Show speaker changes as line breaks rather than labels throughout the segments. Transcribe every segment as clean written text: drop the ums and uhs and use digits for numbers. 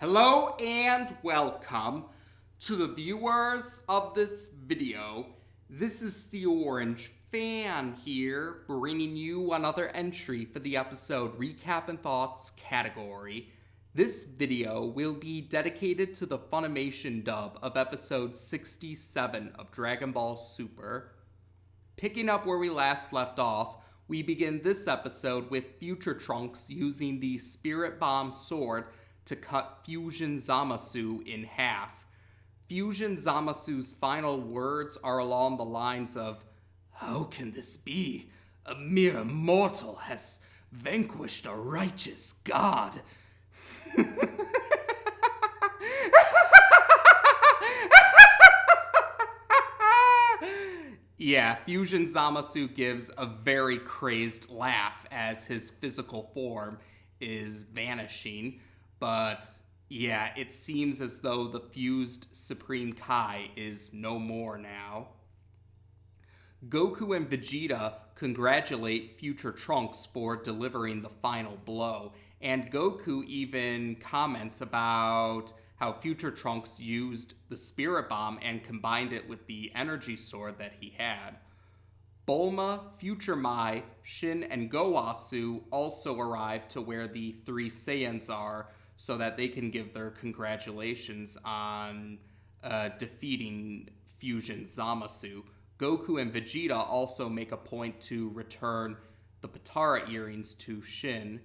Hello and welcome to the viewers of this video. This is the Orange Fan here, bringing you another entry for the episode Recap and Thoughts category. This video will be dedicated to the FUNimation dub of episode 67 of Dragonball Super. Picking up where we last left off, we begin this episode with Future Trunks using the Spirit Bomb sword to cut Fusion Zamasu in half. Fusion Zamasu's final words are along the lines of, "How can this be? A mere mortal has vanquished a righteous god." Yeah, Fusion Zamasu gives a very crazed laugh as his physical form is vanishing. But yeah, it seems as though the fused Supreme Kai is no more now. Goku and Vegeta congratulate Future Trunks for delivering the final blow, and Goku even comments about how Future Trunks used the Spirit Bomb and combined it with the energy sword that he had. Bulma, Future Mai, Shin, and Gowasu also arrive to where the three Saiyans are, so that they can give their congratulations on defeating Fusion Zamasu. Goku and Vegeta also make a point to return the Potara earrings to Shin,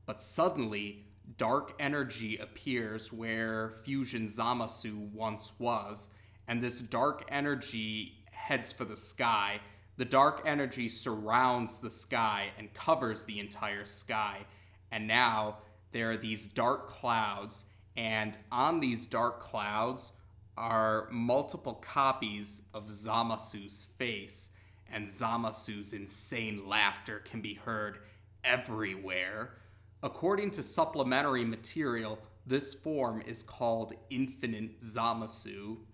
but suddenly, dark energy appears where Fusion Zamasu once was, and this dark energy heads for the sky. The dark energy surrounds the sky and covers the entire sky, and now there are these dark clouds, and on these dark clouds are multiple copies of Zamasu's face, and Zamasu's insane laughter can be heard everywhere. According to supplementary material, this form is called Infinite Zamasu,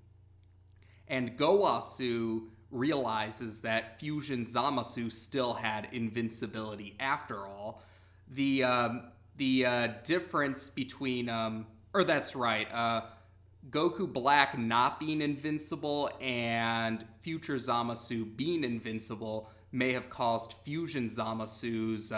and Gowasu realizes that Fusion Zamasu still had invincibility after all. The difference between, Goku Black not being invincible and Future Zamasu being invincible may have caused Fusion Zamasu's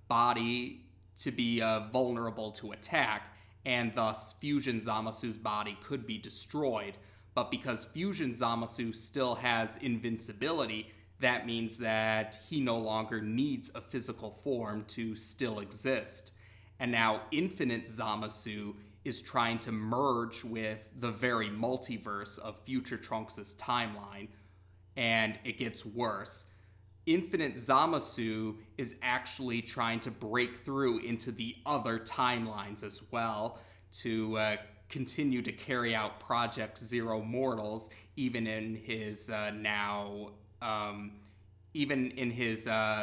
body to be vulnerable to attack, and thus Fusion Zamasu's body could be destroyed. But because Fusion Zamasu still has invincibility, that means that he no longer needs a physical form to still exist. And now Infinite Zamasu is trying to merge with the very multiverse of Future Trunks' timeline, and it gets worse. Infinite Zamasu is actually trying to break through into the other timelines as well to continue to carry out Project Zero Mortals, even in his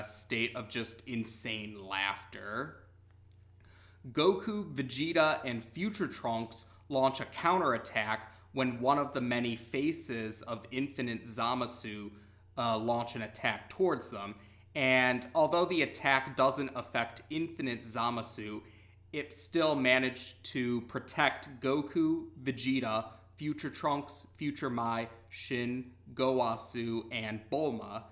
state of just insane laughter. Goku, Vegeta, and Future Trunks launch a counterattack when one of the many faces of Infinite Zamasu launch an attack towards them. And although the attack doesn't affect Infinite Zamasu, it still managed to protect Goku, Vegeta, Future Trunks, Future Mai, Shin, Gowasu, and Bulma.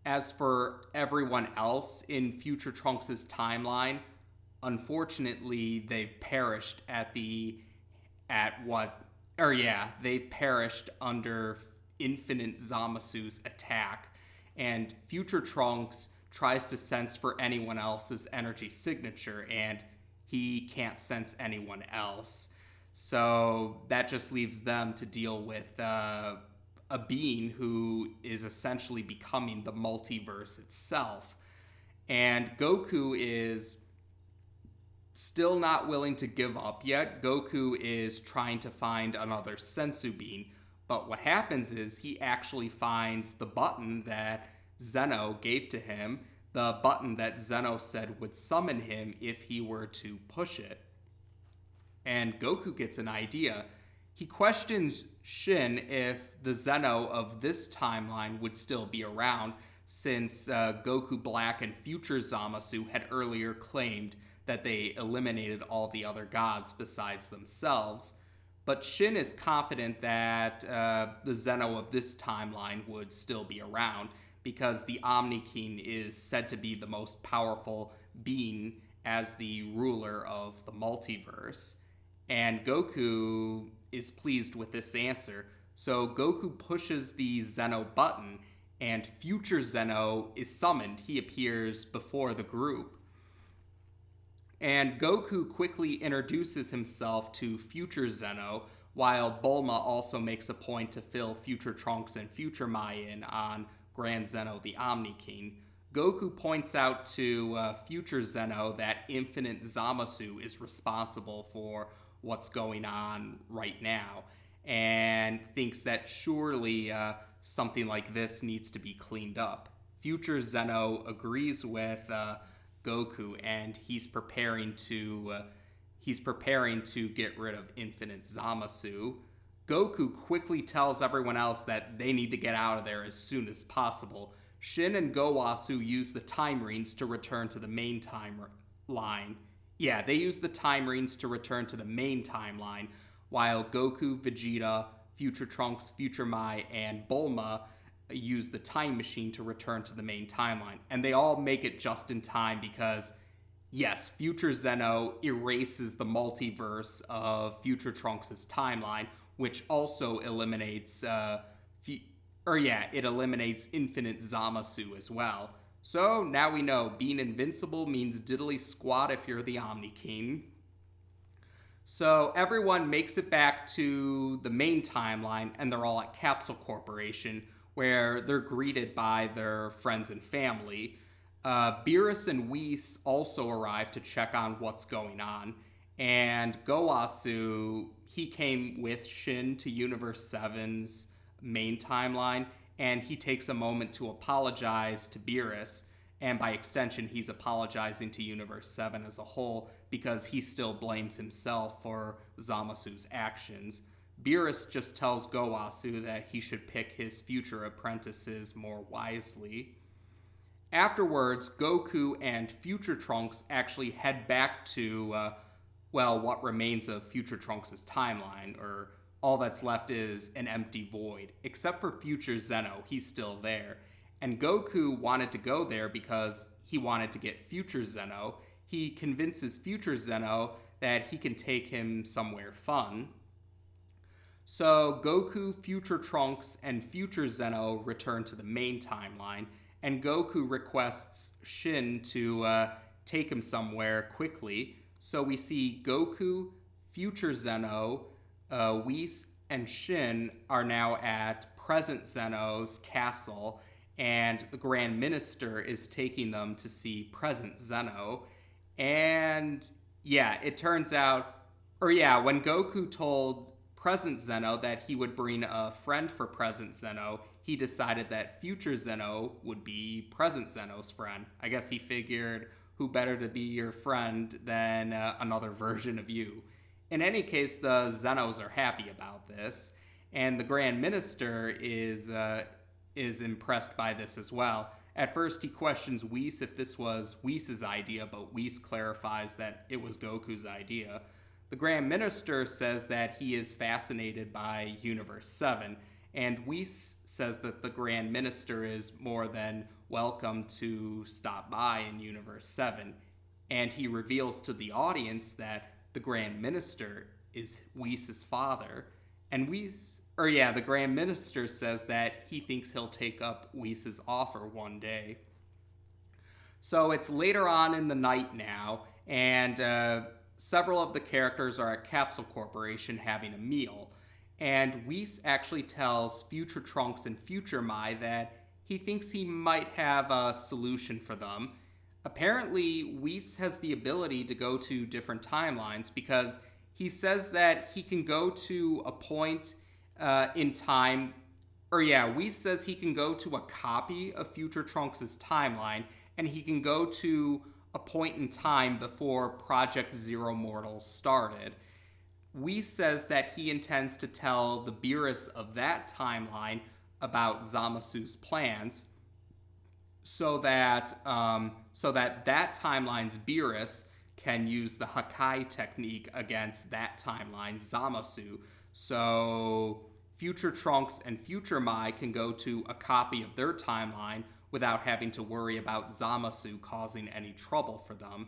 As for everyone else in Future Trunks' timeline, unfortunately, they've perished they've perished under Infinite Zamasu's attack, and Future Trunks tries to sense for anyone else's energy signature, and he can't sense anyone else. So that just leaves them to deal with a being who is essentially becoming the multiverse itself. And Goku is still not willing to give up yet. Goku is trying to find another sensu bean, but what happens is he actually finds the button that Zeno gave to him, the button that Zeno said would summon him if he were to push it. And Goku gets an idea. He questions Shin if the Zeno of this timeline would still be around, since Goku Black and Future Zamasu had earlier claimed that they eliminated all the other gods besides themselves. But Shin is confident that the Zeno of this timeline would still be around because the Omni King is said to be the most powerful being as the ruler of the multiverse. And Goku is pleased with this answer. So Goku pushes the Zeno button, and future Zeno is summoned. He appears before the group. And Goku quickly introduces himself to future Zeno, while Bulma also makes a point to fill future Trunks and future Mai in on Grand Zeno the Omni King. Goku points out to future Zeno that Infinite Zamasu is responsible for what's going on right now, and thinks that surely something like this needs to be cleaned up. Future Zeno agrees with Goku, and he's preparing to get rid of Infinite Zamasu. Goku quickly tells everyone else that they need to get out of there as soon as possible. Shin and Gowasu use the time rings to return to the main timeline. Yeah, they use the time rings to return to the main timeline, while Goku, Vegeta, future Trunks, future Mai, and Bulma use the time machine to return to the main timeline. And they all make it just in time because, yes, future Zeno erases the multiverse of future Trunks' timeline, which also eliminates it eliminates Infinite Zamasu as well. So now we know being invincible means diddly squat if you're the Omni King. So everyone makes it back to the main timeline, and they're all at Capsule Corporation, where they're greeted by their friends and family. Beerus and Whis also arrive to check on what's going on, and Gowasu, he came with Shin to Universe 7's main timeline, and he takes a moment to apologize to Beerus, and by extension, he's apologizing to Universe 7 as a whole because he still blames himself for Zamasu's actions. Beerus just tells Gowasu that he should pick his future apprentices more wisely. Afterwards, Goku and future Trunks actually head back to, what remains of future Trunks' timeline, or all that's left is an empty void. Except for future Zeno, he's still there. And Goku wanted to go there because he wanted to get future Zeno. He convinces future Zeno that he can take him somewhere fun. So Goku, future Trunks, and future Zeno return to the main timeline, and Goku requests Shin to take him somewhere quickly. So we see Goku, future Zeno, Whis, and Shin are now at present Zeno's castle, and the Grand Minister is taking them to see present Zeno. And it turns out, when Goku told present Zeno that he would bring a friend for present Zeno, he decided that future Zeno would be present Zeno's friend. I guess he figured, who better to be your friend than another version of you? In any case, the Zenos are happy about this, and the Grand Minister is impressed by this as well. At first, he questions Whis if this was Whis' idea, but Whis clarifies that it was Goku's idea. The Grand Minister says that he is fascinated by Universe 7, and Whis says that the Grand Minister is more than welcome to stop by in Universe 7, and he reveals to the audience that the Grand Minister is Whis' father, and the Grand Minister says that he thinks he'll take up Whis' offer one day. So it's later on in the night now, and several of the characters are at Capsule Corporation having a meal. And Whis actually tells future Trunks and future Mai that he thinks he might have a solution for them. Apparently, Whis has the ability to go to different timelines because he says that he can go to a point in time, Whis says he can go to a copy of future Trunks' timeline, and he can go to a point in time before Project Zero Mortal started. Whis says that he intends to tell the Beerus of that timeline about Zamasu's plans, so that that timeline's Beerus can use the Hakai technique against that timeline, Zamasu. So future Trunks and future Mai can go to a copy of their timeline without having to worry about Zamasu causing any trouble for them.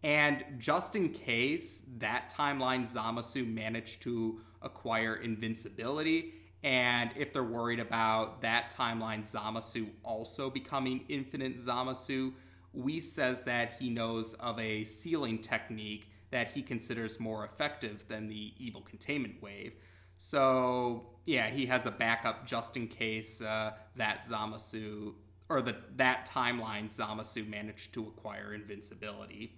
And just in case that timeline Zamasu managed to acquire invincibility, and if they're worried about that timeline Zamasu also becoming infinite Zamasu, Whis says that he knows of a sealing technique that he considers more effective than the evil containment wave. So, yeah, he has a backup just in case that Zamasu, or that timeline Zamasu managed to acquire invincibility.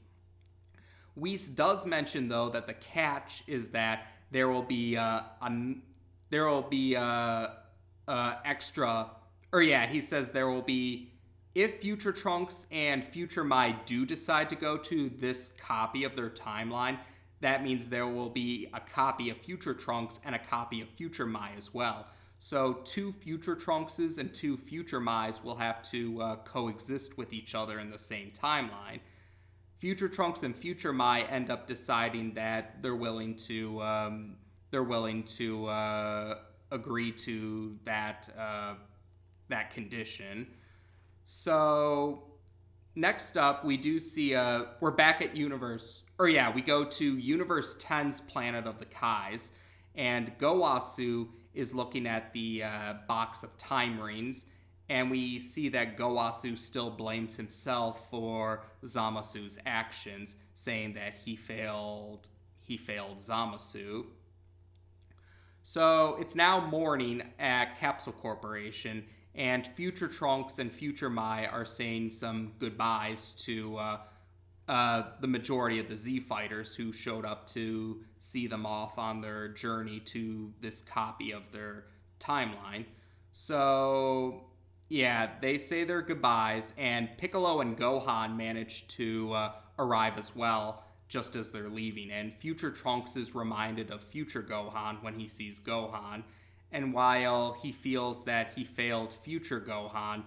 Whis does mention, though, that the catch is that there will be extra, or yeah, he says there will be, if future Trunks and future Mai do decide to go to this copy of their timeline, that means there will be a copy of future Trunks and a copy of future Mai as well. So 2 future Trunkses and 2 future Mais will have to coexist with each other in the same timeline. Future Trunks and future Mai end up deciding that they're willing to agree to that condition. So next up, we do see we're back at we go to Universe 10's Planet of the Kais, and Gowasu is looking at the box of time rings, and we see that Gowasu still blames himself for Zamasu's actions, saying that he failed Zamasu. So it's now morning at Capsule Corporation, and future Trunks and future Mai are saying some goodbyes to the majority of the Z fighters who showed up to see them off on their journey to this copy of their timeline. So yeah, they say their goodbyes, and Piccolo and Gohan manage to arrive as well just as they're leaving, and future Trunks is reminded of future Gohan when he sees Gohan. And while he feels that he failed future Gohan,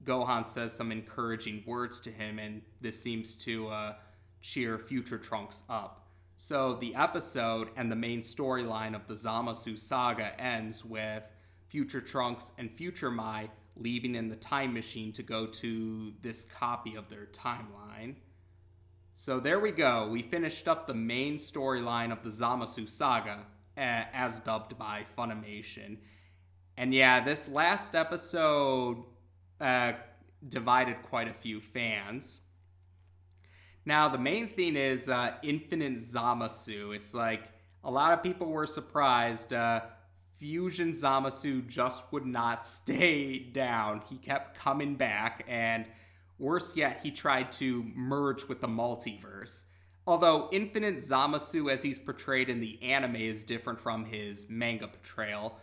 Gohan says some encouraging words to him, and this seems to cheer future Trunks up. So the episode and the main storyline of the Zamasu Saga ends with future Trunks and future Mai leaving in the time machine to go to this copy of their timeline. So there we go. We finished up the main storyline of the Zamasu Saga, as dubbed by Funimation. And yeah, this last episode divided quite a few fans. Now, the main thing is Infinite Zamasu. It's like a lot of people were surprised. Fusion Zamasu just would not stay down. He kept coming back, and worse yet, he tried to merge with the multiverse. Although Infinite Zamasu, as he's portrayed in the anime, is different from his manga portrayal.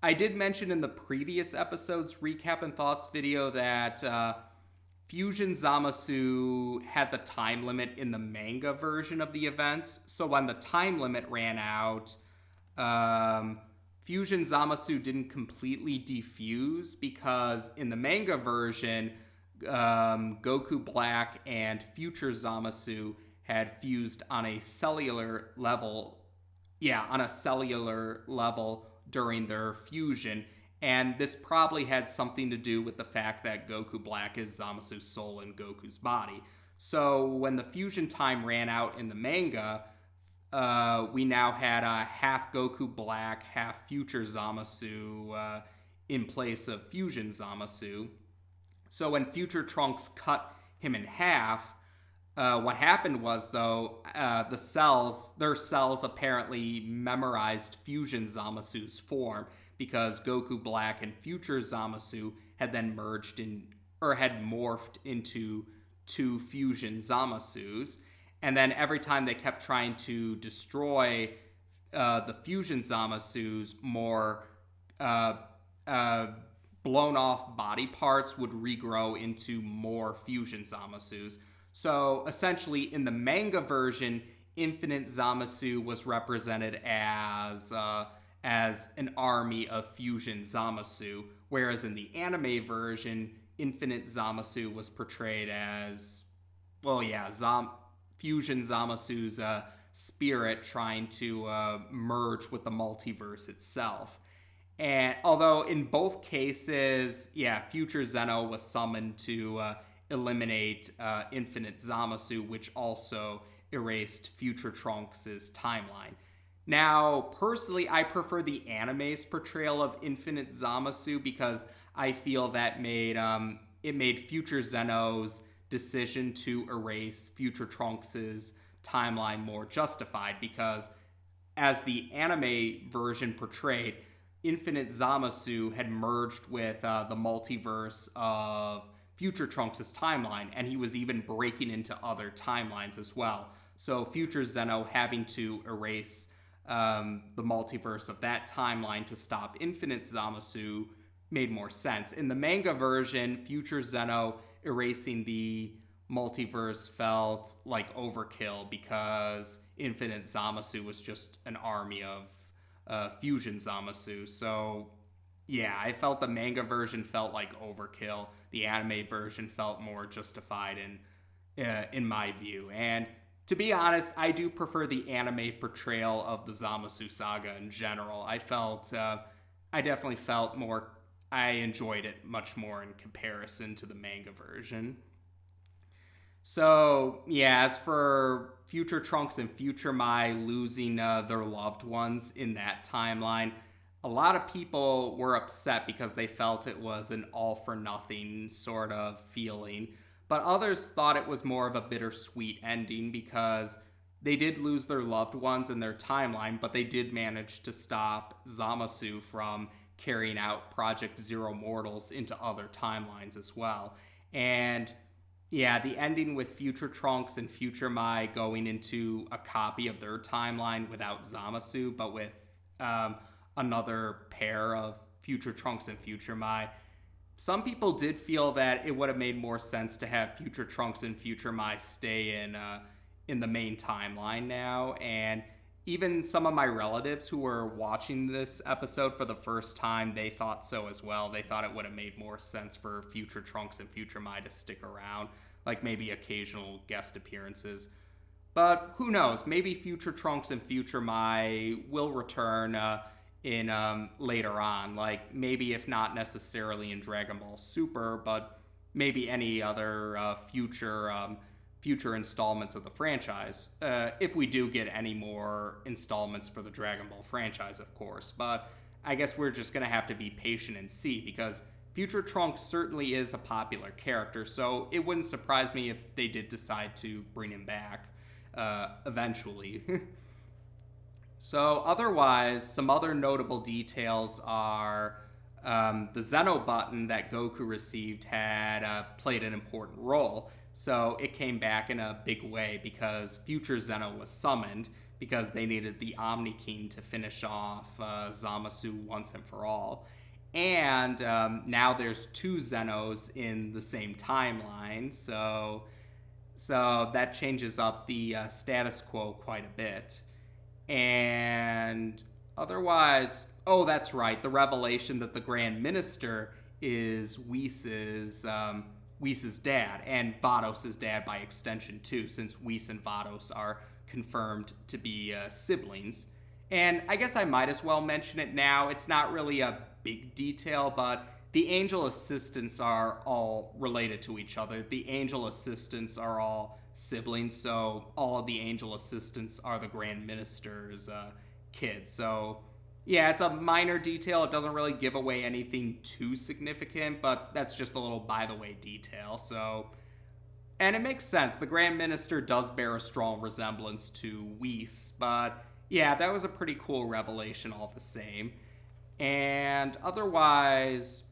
I did mention in the previous episode's recap and thoughts video that Fusion Zamasu had the time limit in the manga version of the events. So when the time limit ran out, Fusion Zamasu didn't completely defuse, because in the manga version, Goku Black and future Zamasu had fused on a cellular level during their fusion, and this probably had something to do with the fact that Goku Black is Zamasu's soul in Goku's body. So when the fusion time ran out in the manga, we now had half Goku Black, half future Zamasu in place of fusion Zamasu. So when future Trunks cut him in half, what happened was, though, their cells apparently memorized fusion Zamasu's form, because Goku Black and future Zamasu had then morphed into 2 fusion Zamasus. And then every time they kept trying to destroy the fusion Zamasus, more blown off body parts would regrow into more fusion Zamasus. So essentially, in the manga version, Infinite Zamasu was represented as an army of fusion Zamasu, whereas in the anime version, Infinite Zamasu was portrayed as, Fusion Zamasu's spirit trying to merge with the multiverse itself. And although in both cases, yeah, Future Zeno was summoned to eliminate Infinite Zamasu, which also erased Future Trunks' timeline. Now, personally, I prefer the anime's portrayal of Infinite Zamasu because I feel that it made Future Zeno's decision to erase Future Trunks' timeline more justified, because as the anime version portrayed, Infinite Zamasu had merged with the multiverse of Future Trunks' timeline, and he was even breaking into other timelines as well. So Future Zeno having to erase the multiverse of that timeline to stop Infinite Zamasu made more sense. In the manga version, Future Zeno erasing the multiverse felt like overkill because Infinite Zamasu was just an army of Fusion Zamasu. So yeah, I felt the manga version felt like overkill. The anime version felt more justified in my view. And to be honest, I do prefer the anime portrayal of the Zamasu Saga in general. I definitely felt more, I enjoyed it much more in comparison to the manga version. So, yeah, as for Future Trunks and Future Mai losing their loved ones in that timeline, a lot of people were upset because they felt it was an all-for-nothing sort of feeling. But others thought it was more of a bittersweet ending because they did lose their loved ones in their timeline, but they did manage to stop Zamasu from carrying out Project Zero Mortals into other timelines as well. And yeah, the ending with Future Trunks and Future Mai going into a copy of their timeline without Zamasu, but with another pair of Future Trunks and Future Mai. Some people did feel that it would have made more sense to have Future Trunks and Future Mai stay in the main timeline now. And even some of my relatives who were watching this episode for the first time, they thought so as well. They thought it would have made more sense for Future Trunks and Future Mai to stick around, like maybe occasional guest appearances. But who knows? Maybe Future Trunks and Future Mai will return in later on, like maybe if not necessarily in Dragon Ball Super, but maybe any other future installments of the franchise, if we do get any more installments for the Dragon Ball franchise, of course. But I guess we're just gonna have to be patient and see, because Future Trunks certainly is a popular character, so it wouldn't surprise me if they did decide to bring him back eventually. So otherwise, some other notable details are the Zeno button that Goku received had played an important role. So it came back in a big way because Future Zeno was summoned because they needed the Omni King to finish off Zamasu once and for all. And now there's two Zenos in the same timeline, so that changes up the status quo quite a bit. And otherwise, oh, that's right, the revelation that the Grand Minister is Whis' dad, and Vados' dad by extension too, since Whis and Vados are confirmed to be siblings. And I guess I might as well mention it now. It's not really a big detail, but the angel assistants are all related to each other. The angel assistants are all siblings, so all of the angel assistants are the Grand Minister's kids. So yeah, it's a minor detail. It doesn't really give away anything too significant, but that's just a little by the way detail. So, and it makes sense. The Grand Minister does bear a strong resemblance to Whis, but yeah, that was a pretty cool revelation all the same. And otherwise,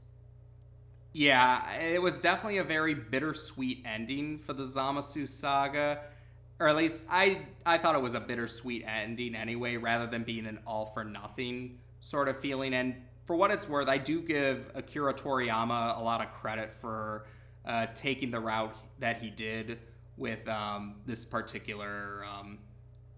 yeah, it was definitely a very bittersweet ending for the Zamasu Saga. Or at least I thought it was a bittersweet ending anyway, rather than being an all-for-nothing sort of feeling. And for what it's worth, I do give Akira Toriyama a lot of credit for taking the route that he did with this particular,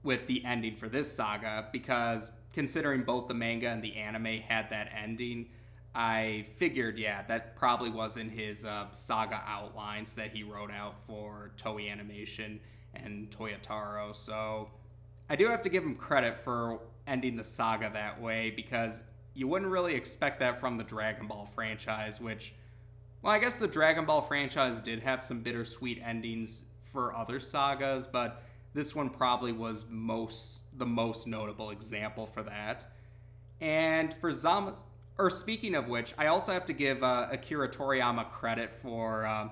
with the ending for this saga, because considering both the manga and the anime had that ending, I figured, yeah, that probably was in his saga outlines that he wrote out for Toei Animation and Toyotaro. So I do have to give him credit for ending the saga that way, because you wouldn't really expect that from the Dragon Ball franchise, which, well, I guess the Dragon Ball franchise did have some bittersweet endings for other sagas, but this one probably was the most notable example for that. And for speaking of which, I also have to give Akira Toriyama credit for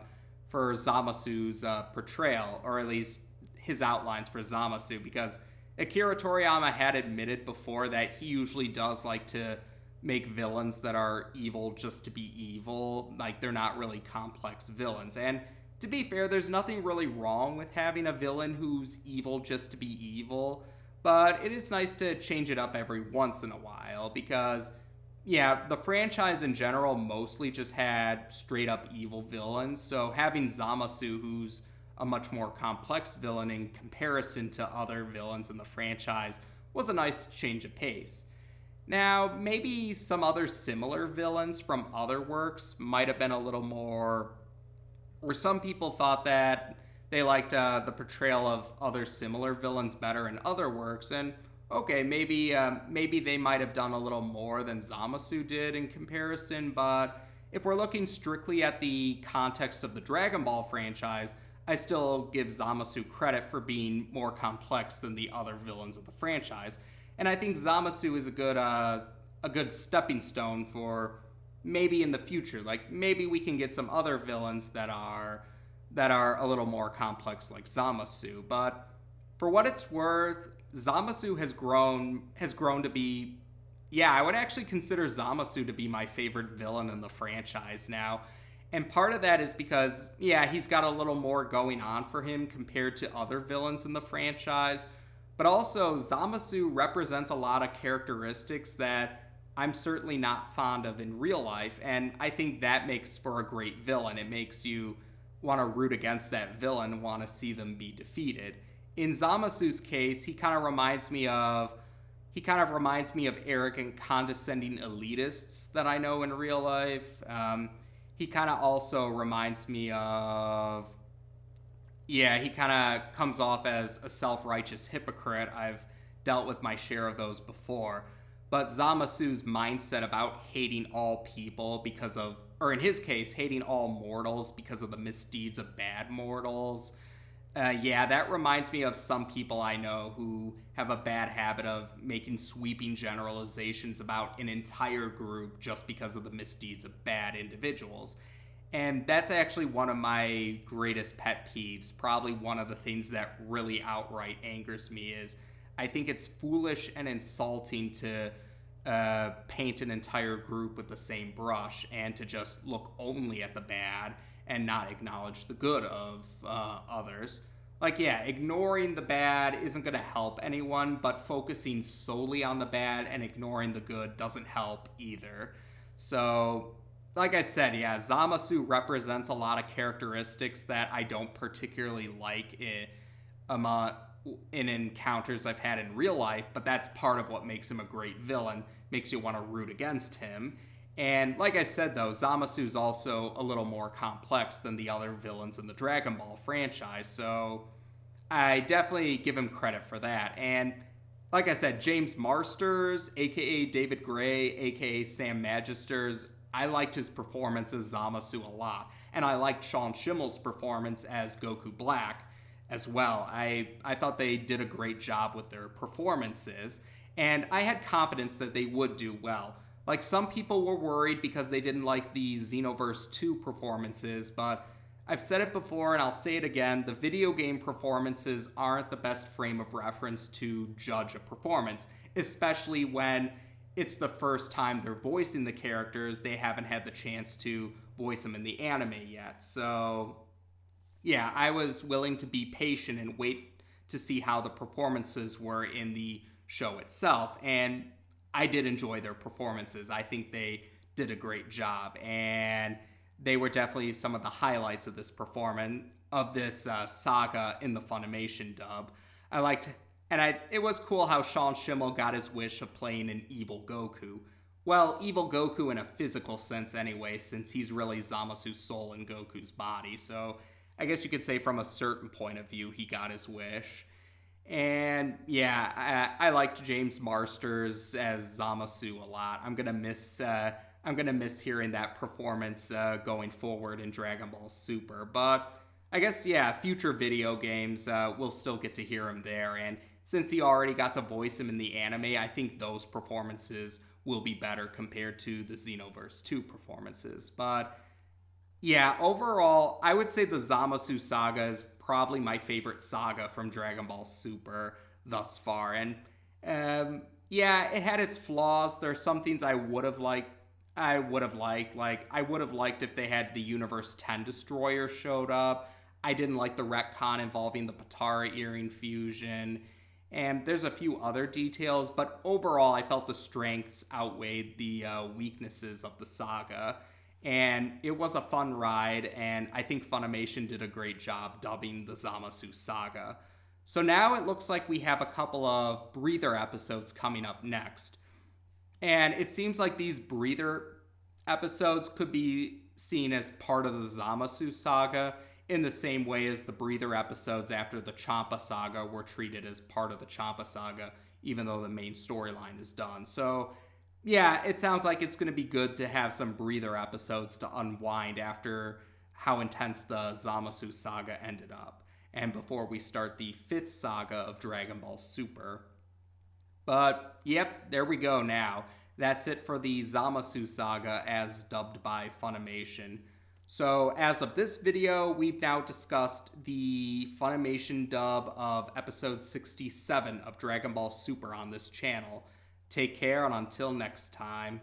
Zamasu's portrayal, or at least his outlines for Zamasu, because Akira Toriyama had admitted before that he usually does like to make villains that are evil just to be evil. Like, they're not really complex villains. And to be fair, there's nothing really wrong with having a villain who's evil just to be evil, but it is nice to change it up every once in a while, because, yeah, the franchise in general mostly just had straight up evil villains, so having Zamasu, who's a much more complex villain in comparison to other villains in the franchise, was a nice change of pace. Now, maybe some other similar villains from other works might have been a little more, or some people thought that they liked the portrayal of other similar villains better in other works, and okay, maybe they might have done a little more than Zamasu did in comparison, but if we're looking strictly at the context of the Dragon Ball franchise, I still give Zamasu credit for being more complex than the other villains of the franchise. And I think Zamasu is a good stepping stone for maybe in the future. Like, maybe we can get some other villains that are a little more complex like Zamasu. But for what it's worth, Zamasu has grown to be, yeah, I would actually consider Zamasu to be my favorite villain in the franchise now. And part of that is because, yeah, he's got a little more going on for him compared to other villains in the franchise. But also, Zamasu represents a lot of characteristics that I'm certainly not fond of in real life, and I think that makes for a great villain. It makes you want to root against that villain and want to see them be defeated. In Zamasu's case, he kind of reminds me of arrogant, condescending elitists that I know in real life. He kind of also reminds me of, yeah, he kind of comes off as a self-righteous hypocrite. I've dealt with my share of those before. But Zamasu's mindset about hating all people because of, or in his case, hating all mortals because of the misdeeds of bad mortals, yeah, that reminds me of some people I know who have a bad habit of making sweeping generalizations about an entire group just because of the misdeeds of bad individuals. And that's actually one of my greatest pet peeves. Probably one of the things that really outright angers me is I think it's foolish and insulting to paint an entire group with the same brush and to just look only at the bad and not acknowledge the good of others. Like, yeah, ignoring the bad isn't going to help anyone, but focusing solely on the bad and ignoring the good doesn't help either. So, like I said, yeah, Zamasu represents a lot of characteristics that I don't particularly like in encounters I've had in real life, but that's part of what makes him a great villain, makes you want to root against him. And like I said, though, Zamasu's also a little more complex than the other villains in the Dragon Ball franchise, so I definitely give him credit for that. And like I said, James Marsters, aka David Gray, aka Sam Magisters, I liked his performance as Zamasu a lot. And I liked Sean Schimmel's performance as Goku Black as well. I thought they did a great job with their performances, and I had confidence that they would do well. Like, some people were worried because they didn't like the Xenoverse 2 performances, but I've said it before and I'll say it again, the video game performances aren't the best frame of reference to judge a performance, especially when it's the first time they're voicing the characters. They haven't had the chance to voice them in the anime yet. So, yeah, I was willing to be patient and wait to see how the performances were in the show itself, and I did enjoy their performances. I think they did a great job, and they were definitely some of the highlights of this performance, of this saga in the Funimation dub. It was cool how Sean Schimmel got his wish of playing an evil Goku. Well, evil Goku in a physical sense anyway, since he's really Zamasu's soul in Goku's body, so I guess you could say from a certain point of view, he got his wish. And yeah, I liked James Marsters as Zamasu a lot. I'm gonna miss hearing that performance going forward in Dragon Ball Super. But I guess yeah, future video games we'll still get to hear him there. And since he already got to voice him in the anime, I think those performances will be better compared to the Xenoverse 2 performances. But yeah, overall, I would say the Zamasu Saga is probably my favorite saga from Dragon Ball Super thus far. And yeah, it had its flaws. There's some things I would have liked. Like, I would have liked if they had the Universe 10 Destroyer showed up. I didn't like the retcon involving the Patara earring fusion. And there's a few other details, but overall, I felt the strengths outweighed the weaknesses of the saga. And it was a fun ride, and I think Funimation did a great job dubbing the Zamasu Saga. So now it looks like we have a couple of breather episodes coming up next. And it seems like these breather episodes could be seen as part of the Zamasu Saga in the same way as the breather episodes after the Champa Saga were treated as part of the Champa Saga, even though the main storyline is done. So yeah, it sounds like it's going to be good to have some breather episodes to unwind after how intense the Zamasu Saga ended up, and before we start the 5th saga of Dragon Ball Super. But yep, there we go now. That's it for the Zamasu Saga as dubbed by Funimation. So as of this video, we've now discussed the Funimation dub of episode 67 of Dragon Ball Super on this channel. Take care, and until next time.